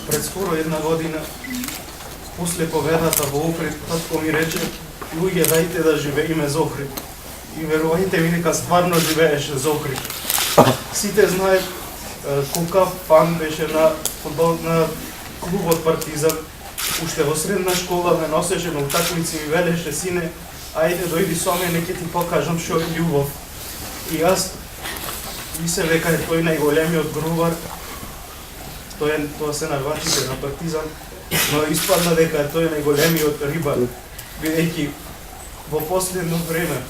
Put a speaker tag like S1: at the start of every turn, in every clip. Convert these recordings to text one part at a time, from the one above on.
S1: Пред скоро една година, после победата во Охрид, татко ми рече, луѓе, дајте да живееме за Охрид. И верувајте ми, дека стварно живееше за Охрид. Сите знаат колка фан беше на клубот Партизан. Уште во средна школа ме носеше на утакмици и ми велеше, сине, ајде дојди со мене, ќе ти покажам што е љубов. И јас мисле дека е тој најголемиот грубар, тоа се навачите на Партизан, но испадна дека е тој најголемиот рибар, бидејќи во последно време,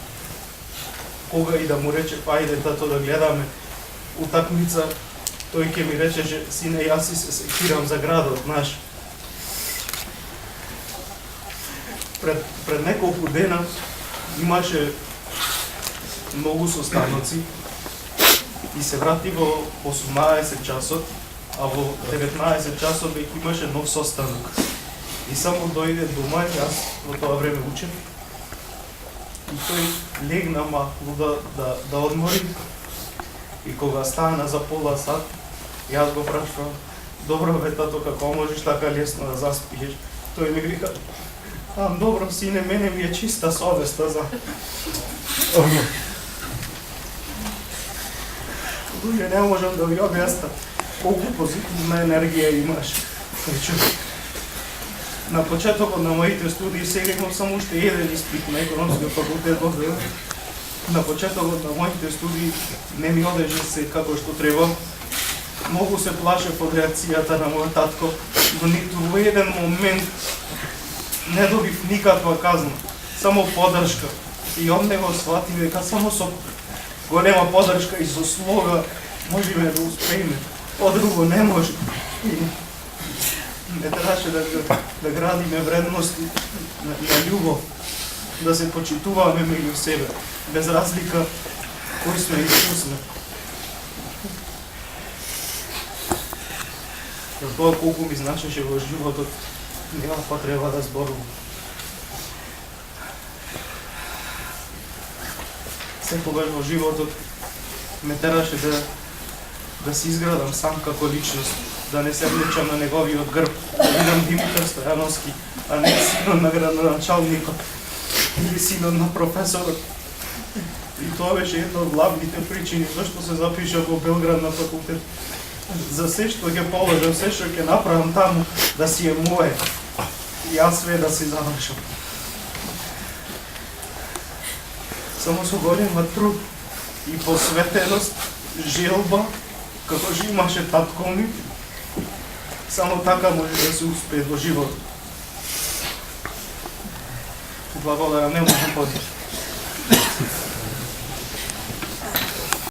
S1: кога и да му рече, ајде тато да гледаме утакмица, тој ќе ми речеше, сине, јас си се секирам за градот наш. Пред неколку дена имаше многу состаноци и се врати во 18 часот, а во 19 часот веќе имаше нов состанок. И само дојде дома, јас во тоа време учев, и тој легна малку да одмори, и кога стана за пола сат, јас го прашувам, добро бе тато, како можеш така лесно да заспиеш? Тој ми вика, добро сине, мене ми е чиста совеста за... Луѓе, не можам да ви објаснам колку позитивна енергија имаш. На почетокот на моите студии, сега имам само уште еден испит на економскиот факултет во Белград. На почетокот на моите студии не ми одеше се како што треба. Многу се плашев од реакцијата на мојот татко, но ниту во еден момент не добив никаква казна, само поддршка. И од него свати дека само со голема поддршка и со слога можеме да успееме. Од друго не може. Не требаше да градиме вредности на љубов, да се почитуваме меѓу себе, без разлика кој сме и што сме. За тоа колку ми значеше во животот, нема потреба да зборувам. Секогаш во животот ме тераше да се изградам сам како личност, да не се влечам на неговиот грб, да бидам Димитар Стојановски, а не синот на градоначалникот или синот на професорот. И тоа беше една од главните причини зашто се запишав во Белград на факултет. За се што ќе положам, се што ќе направам таму, да си е моје. И јас све да си завршам. Само со голема труд и посветеност, желба, како што имаше татко ми, само така може да се успее во живот. Благодарам, не можам повеќе.